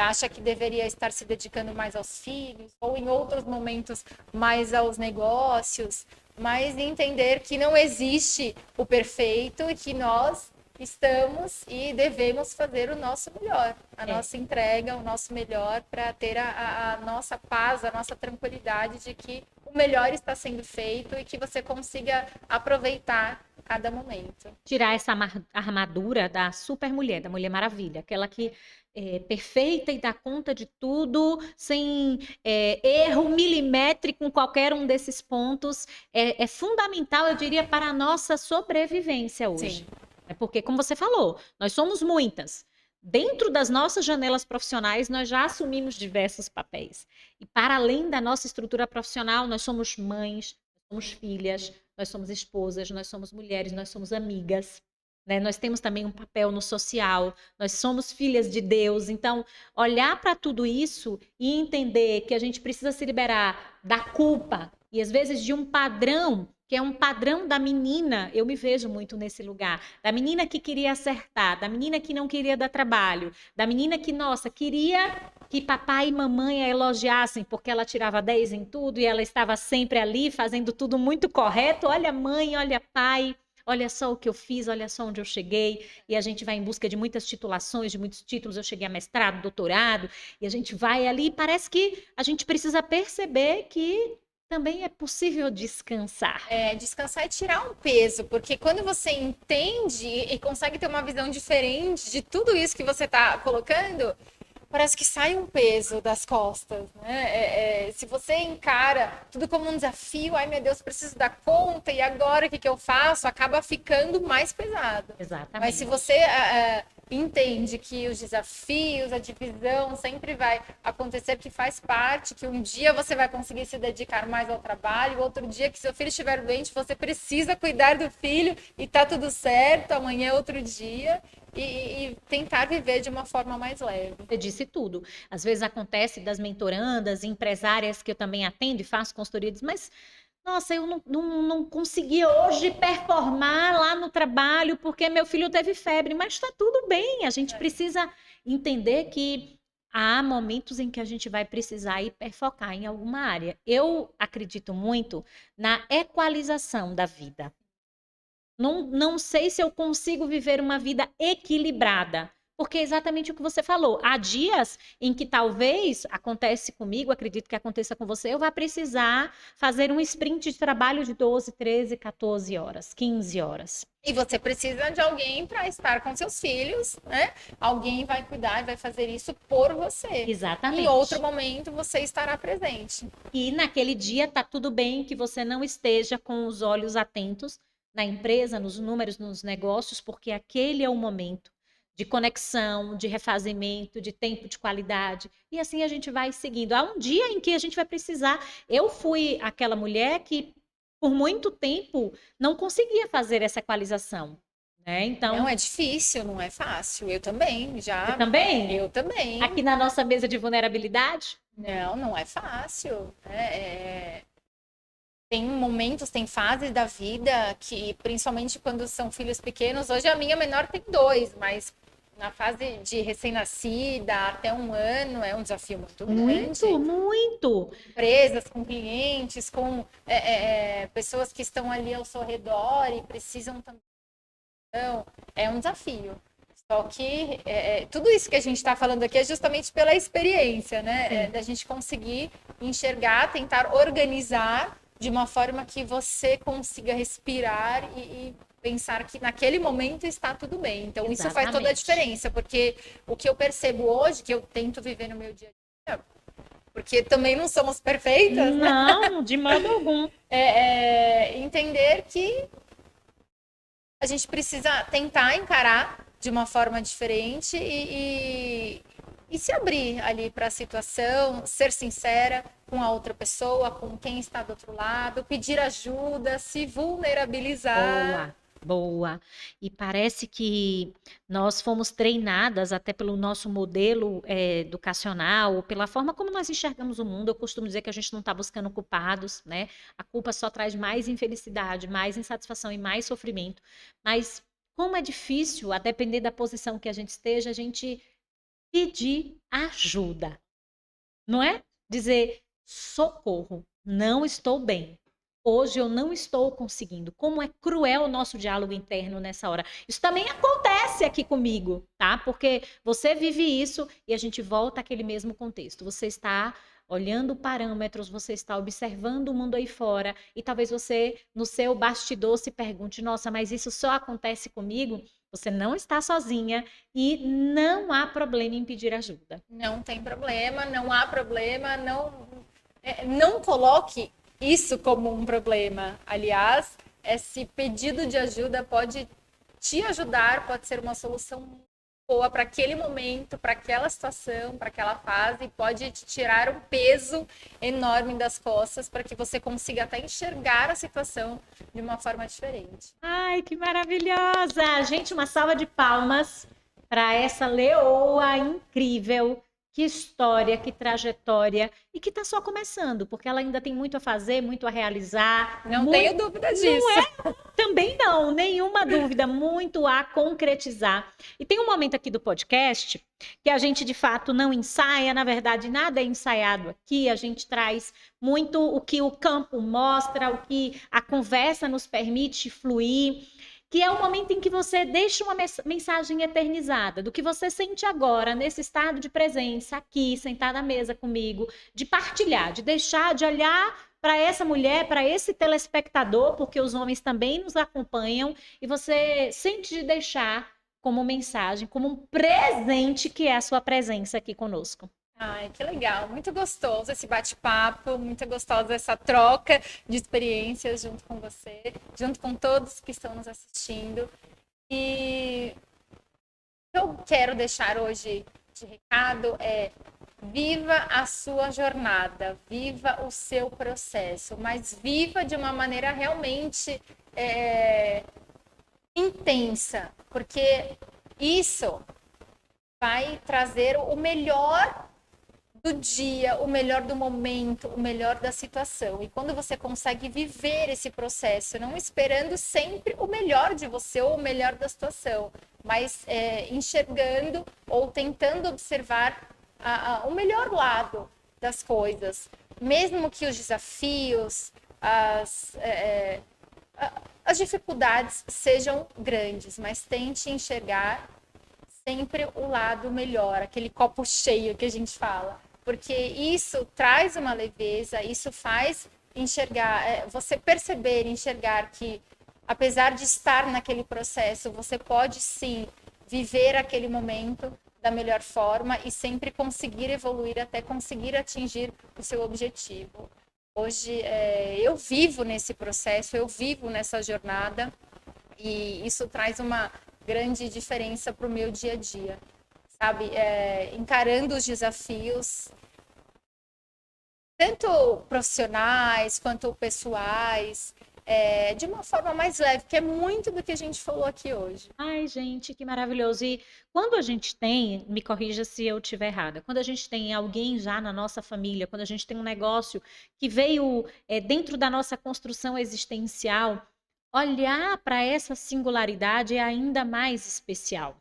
Acha que deveria estar se dedicando mais aos filhos, ou em outros momentos mais aos negócios, mas entender que não existe o perfeito e que nós estamos e devemos fazer o nosso melhor, a nossa entrega, o nosso melhor, para ter a nossa paz, a nossa tranquilidade de que o melhor está sendo feito e que você consiga aproveitar cada momento. Tirar essa armadura da super mulher, da Mulher Maravilha, aquela que é perfeita e dá conta de tudo, sem erro milimétrico em qualquer um desses pontos. É fundamental, eu diria, para a nossa sobrevivência hoje. Sim. Porque, como você falou, nós somos muitas. Dentro das nossas janelas profissionais, nós já assumimos diversos papéis. E para além da nossa estrutura profissional, nós somos mães, nós somos filhas, nós somos esposas, nós somos mulheres, nós somos amigas, né? Nós temos também um papel no social, nós somos filhas de Deus. Então, olhar para tudo isso e entender que a gente precisa se liberar da culpa e, às vezes, de um padrão que é um padrão da menina, eu me vejo muito nesse lugar, da menina que queria acertar, da menina que não queria dar trabalho, da menina que, nossa, queria que papai e mamãe a elogiassem porque ela tirava 10 em tudo e ela estava sempre ali fazendo tudo muito correto. Olha mãe, olha pai, olha só o que eu fiz, olha só onde eu cheguei. E a gente vai em busca de muitas titulações, de muitos títulos. Eu cheguei a mestrado, doutorado, e a gente vai ali e parece que a gente precisa perceber que também é possível descansar. Descansar e tirar um peso, porque quando você entende e consegue ter uma visão diferente de tudo isso que você está colocando, parece que sai um peso das costas, né? Se você encara tudo como um desafio, ai meu Deus, preciso dar conta, e agora o que eu faço? Acaba ficando mais pesado. Exatamente. Mas se você entende que os desafios, a divisão sempre vai acontecer, que faz parte, que um dia você vai conseguir se dedicar mais ao trabalho, outro dia que seu filho estiver doente, você precisa cuidar do filho e tá tudo certo, amanhã é outro dia. E tentar viver de uma forma mais leve. Você disse tudo. Às vezes acontece das mentorandas, empresárias que eu também atendo e faço consultoria, diz, mas nossa, eu não consegui hoje performar lá no trabalho porque meu filho teve febre, mas está tudo bem, a gente precisa entender que há momentos em que a gente vai precisar hiperfocar em alguma área. Eu acredito muito na equalização da vida. Não sei se eu consigo viver uma vida equilibrada, porque é exatamente o que você falou. Há dias em que talvez acontece comigo, acredito que aconteça com você, eu vá precisar fazer um sprint de trabalho de 12, 13, 14 horas, 15 horas. E você precisa de alguém para estar com seus filhos, né? Alguém vai cuidar e vai fazer isso por você. Exatamente. Em outro momento você estará presente. E naquele dia tá tudo bem que você não esteja com os olhos atentos na empresa, nos números, nos negócios, porque aquele é o momento de conexão, de refazimento, de tempo de qualidade. E assim a gente vai seguindo. Há um dia em que a gente vai precisar. Eu fui aquela mulher que, por muito tempo, não conseguia fazer essa equalização. Né? Então, não é difícil, não é fácil. Eu também, já. Você também? Eu também. Aqui na nossa mesa de vulnerabilidade? Não é fácil. Tem momentos, tem fases da vida que, principalmente quando são filhos pequenos, hoje a minha menor tem 2, mas na fase de recém-nascida, até 1 ano, é um desafio muito grande. Muito. Empresas, com clientes, com pessoas que estão ali ao seu redor e precisam também. Então, é um desafio. Só que tudo isso que a gente está falando aqui é justamente pela experiência, né? Da gente conseguir enxergar, tentar organizar de uma forma que você consiga respirar e pensar que naquele momento está tudo bem. Então, Exatamente. Isso faz toda a diferença, porque o que eu percebo hoje, que eu tento viver no meu dia a dia, porque também não somos perfeitas, não, de modo algum. Entender que a gente precisa tentar encarar de uma forma diferente e se abrir ali para a situação, ser sincera com a outra pessoa, com quem está do outro lado, pedir ajuda, se vulnerabilizar. Boa. E parece que nós fomos treinadas até pelo nosso modelo educacional, pela forma como nós enxergamos o mundo. Eu costumo dizer que a gente não está buscando culpados, né? A culpa só traz mais infelicidade, mais insatisfação e mais sofrimento. Mas como é difícil, a depender da posição que a gente esteja, a gente pedir ajuda, não é? Dizer, socorro, não estou bem. Hoje eu não estou conseguindo. Como é cruel o nosso diálogo interno nessa hora. Isso também acontece aqui comigo, tá? Porque você vive isso e a gente volta àquele mesmo contexto. Você está olhando parâmetros, você está observando o mundo aí fora e talvez você, no seu bastidor, se pergunte, nossa, mas isso só acontece comigo? Você não está sozinha e não há problema em pedir ajuda. Não tem problema, não há problema, não coloque isso como um problema. Aliás, esse pedido de ajuda pode te ajudar, pode ser uma solução boa para aquele momento, para aquela situação, para aquela fase, e pode te tirar um peso enorme das costas para que você consiga até enxergar a situação de uma forma diferente. Ai, que maravilhosa! Gente, uma salva de palmas para essa leoa incrível que história, que trajetória, e que está só começando, porque ela ainda tem muito a fazer, muito a realizar. Não tenho dúvida disso. Também não, nenhuma dúvida, muito a concretizar. E tem um momento aqui do podcast que a gente de fato não ensaia, na verdade, nada é ensaiado aqui, a gente traz muito o que o campo mostra, o que a conversa nos permite fluir, que é o momento em que você deixa uma mensagem eternizada do que você sente agora, nesse estado de presença, aqui, sentada à mesa comigo, de partilhar, de deixar, de olhar para essa mulher, para esse telespectador, porque os homens também nos acompanham, e você sente de deixar como mensagem, como um presente que é a sua presença aqui conosco. Ai, que legal, muito gostoso esse bate-papo, muito gostosa essa troca de experiências junto com você, junto com todos que estão nos assistindo. E o que eu quero deixar hoje de recado é: viva a sua jornada, viva o seu processo, mas viva de uma maneira realmente intensa, porque isso vai trazer o melhor do dia, o melhor do momento, o melhor da situação. E quando você consegue viver esse processo, não esperando sempre o melhor de você ou o melhor da situação, mas enxergando ou tentando observar o melhor lado das coisas, mesmo que os desafios, as dificuldades sejam grandes, mas tente enxergar sempre o lado melhor, aquele copo cheio que a gente fala, porque isso traz uma leveza, isso faz enxergar, você perceber, enxergar que apesar de estar naquele processo, você pode sim viver aquele momento da melhor forma e sempre conseguir evoluir até conseguir atingir o seu objetivo. Hoje eu vivo nesse processo, eu vivo nessa jornada e isso traz uma grande diferença para o meu dia a dia, sabe? Encarando os desafios, tanto profissionais quanto pessoais, de uma forma mais leve, que é muito do que a gente falou aqui hoje. Ai, gente, que maravilhoso. E quando a gente tem, me corrija se eu estiver errada, quando a gente tem alguém já na nossa família, quando a gente tem um negócio que veio dentro da nossa construção existencial, olhar para essa singularidade é ainda mais especial.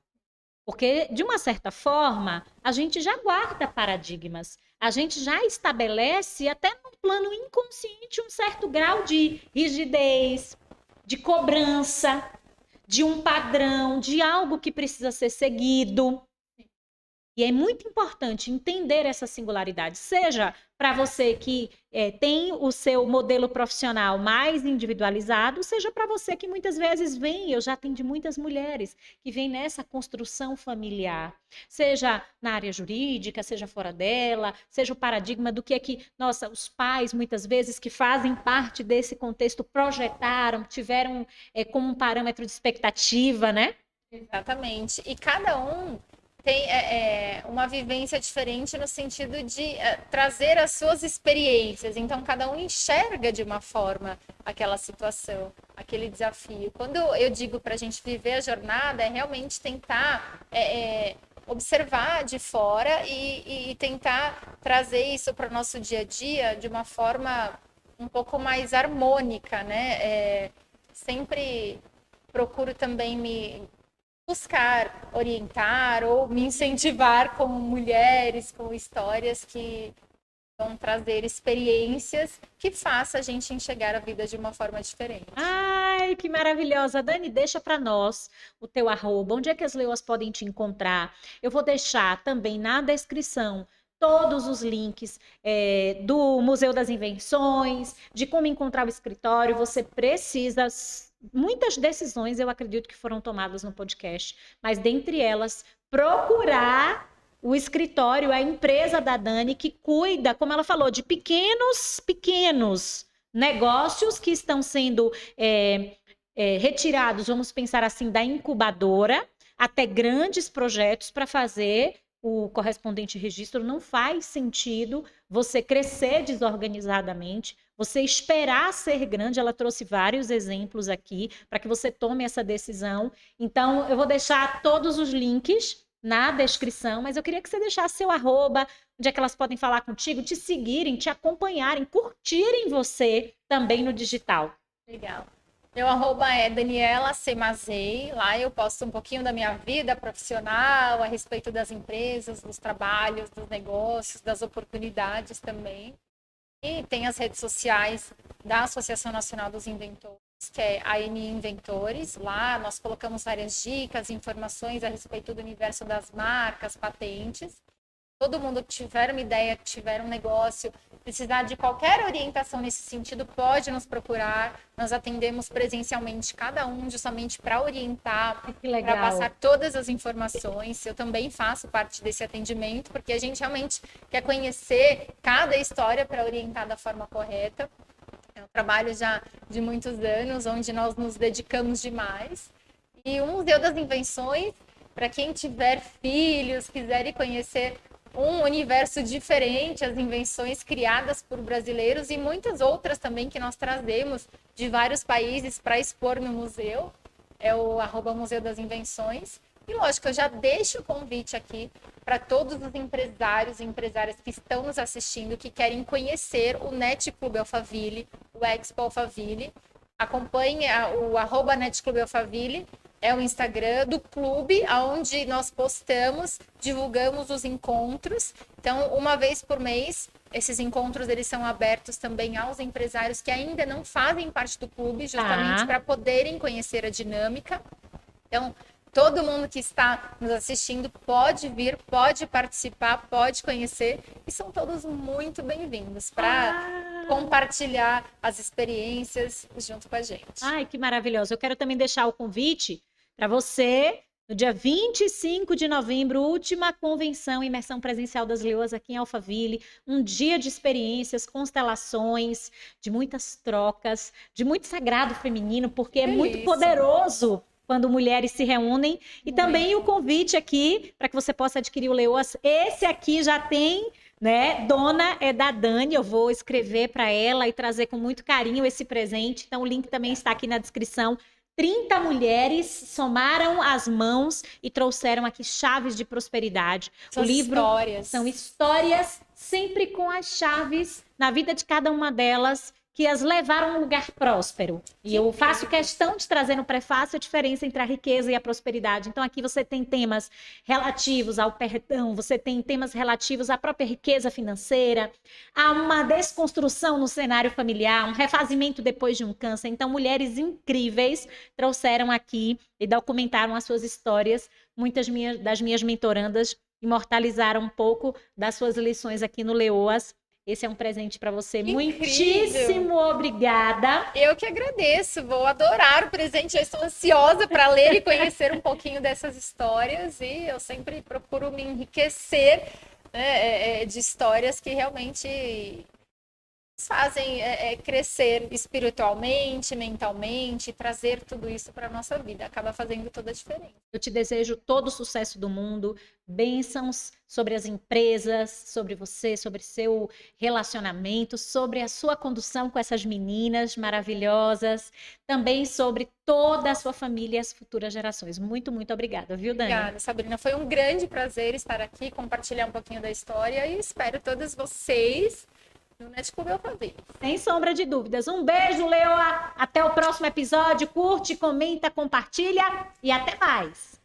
Porque, de uma certa forma, a gente já guarda paradigmas, a gente já estabelece, até no plano inconsciente, um certo grau de rigidez, de cobrança, de um padrão, de algo que precisa ser seguido. E é muito importante entender essa singularidade, seja para você que tem o seu modelo profissional mais individualizado, seja para você que muitas vezes vem, eu já atendi muitas mulheres que vêm nessa construção familiar, seja na área jurídica, seja fora dela, seja o paradigma do que é que, nossa, os pais muitas vezes que fazem parte desse contexto projetaram, tiveram como um parâmetro de expectativa, né? Exatamente. E cada um tem uma vivência diferente no sentido de trazer as suas experiências. Então, cada um enxerga de uma forma aquela situação, aquele desafio. Quando eu digo para a gente viver a jornada, é realmente tentar observar de fora e tentar trazer isso para o nosso dia a dia de uma forma um pouco mais harmônica, né? Sempre procuro também me buscar orientar ou me incentivar como mulheres, com histórias que vão trazer experiências que façam a gente enxergar a vida de uma forma diferente. Ai, que maravilhosa. Dani, deixa para nós o teu arroba, onde é que as leoas podem te encontrar. Eu vou deixar também na descrição todos os links do Museu das Invenções, de como encontrar o escritório. Você precisa... Muitas decisões eu acredito que foram tomadas no podcast, mas dentre elas, procurar o escritório, a empresa da Dani que cuida, como ela falou, de pequenos negócios que estão sendo retirados, vamos pensar assim, da incubadora, até grandes projetos para fazer o correspondente registro. Não faz sentido você crescer desorganizadamente, você esperar ser grande. Ela trouxe vários exemplos aqui para que você tome essa decisão. Então, eu vou deixar todos os links na descrição, mas eu queria que você deixasse seu arroba, onde é que elas podem falar contigo, te seguirem, te acompanharem, curtirem você também no digital. Legal. Meu arroba é Daniela C. Mazei. Lá eu posto um pouquinho da minha vida profissional, a respeito das empresas, dos trabalhos, dos negócios, das oportunidades também. E tem as redes sociais da Associação Nacional dos Inventores, que é a ANI Inventores. Lá nós colocamos várias dicas, informações a respeito do universo das marcas, patentes. Todo mundo que tiver uma ideia, que tiver um negócio, precisar de qualquer orientação nesse sentido, pode nos procurar. Nós atendemos presencialmente cada um, justamente para orientar, para passar todas as informações. Eu também faço parte desse atendimento, porque a gente realmente quer conhecer cada história para orientar da forma correta. É um trabalho já de muitos anos, onde nós nos dedicamos demais. E o Museu das Invenções, para quem tiver filhos, quiser ir conhecer um universo diferente, as invenções criadas por brasileiros e muitas outras também que nós trazemos de vários países para expor no museu, é o @Museu das Invenções. E lógico, eu já deixo o convite aqui para todos os empresários e empresárias que estão nos assistindo, que querem conhecer o NET Clube Alphaville, o Expo Alphaville. Acompanhe o @NET Clube Alphaville. É o Instagram do clube, onde nós postamos, divulgamos os encontros. Então, uma vez por mês, esses encontros eles são abertos também aos empresários que ainda não fazem parte do clube, justamente para poderem conhecer a dinâmica. Então, todo mundo que está nos assistindo pode vir, pode participar, pode conhecer. E são todos muito bem-vindos para compartilhar as experiências junto com a gente. Ai, que maravilhoso. Eu quero também deixar o convite para você, no dia 25 de novembro, última convenção Imersão Presencial das Leoas aqui em Alphaville, um dia de experiências, constelações, de muitas trocas, de muito sagrado feminino, porque é muito poderoso quando mulheres se reúnem. E também o convite aqui para que você possa adquirir o Leoas. Esse aqui já tem, né? Dona é da Dani. Eu vou escrever para ela e trazer com muito carinho esse presente. Então o link também está aqui na descrição. 30 mulheres somaram as mãos e trouxeram aqui chaves de prosperidade. São histórias. São histórias sempre com as chaves na vida de cada uma delas que as levaram a um lugar próspero. E eu faço questão de trazer no prefácio a diferença entre a riqueza e a prosperidade. Então aqui você tem temas relativos ao perdão, você tem temas relativos à própria riqueza financeira, a uma desconstrução no cenário familiar, um refazimento depois de um câncer. Então mulheres incríveis trouxeram aqui e documentaram as suas histórias. Muitas das minhas mentorandas imortalizaram um pouco das suas lições aqui no Leoas. Esse é um presente para você. Incrível. Muitíssimo obrigada. Eu que agradeço. Vou adorar o presente. Eu estou ansiosa para ler e conhecer um pouquinho dessas histórias. E eu sempre procuro me enriquecer, né, de histórias que realmente fazem crescer espiritualmente, mentalmente, trazer tudo isso para a nossa vida. Acaba fazendo toda a diferença. Eu te desejo todo o sucesso do mundo, bênçãos sobre as empresas, sobre você, sobre seu relacionamento, sobre a sua condução com essas meninas maravilhosas, também sobre toda a sua família e as futuras gerações. Muito, muito obrigada, viu, Dani? Obrigada, Sabrina. Foi um grande prazer estar aqui, compartilhar um pouquinho da história e espero todos vocês no NET Clube Alphaville. Sem sombra de dúvidas. Um beijo, Leoa. Até o próximo episódio. Curte, comenta, compartilha e até mais.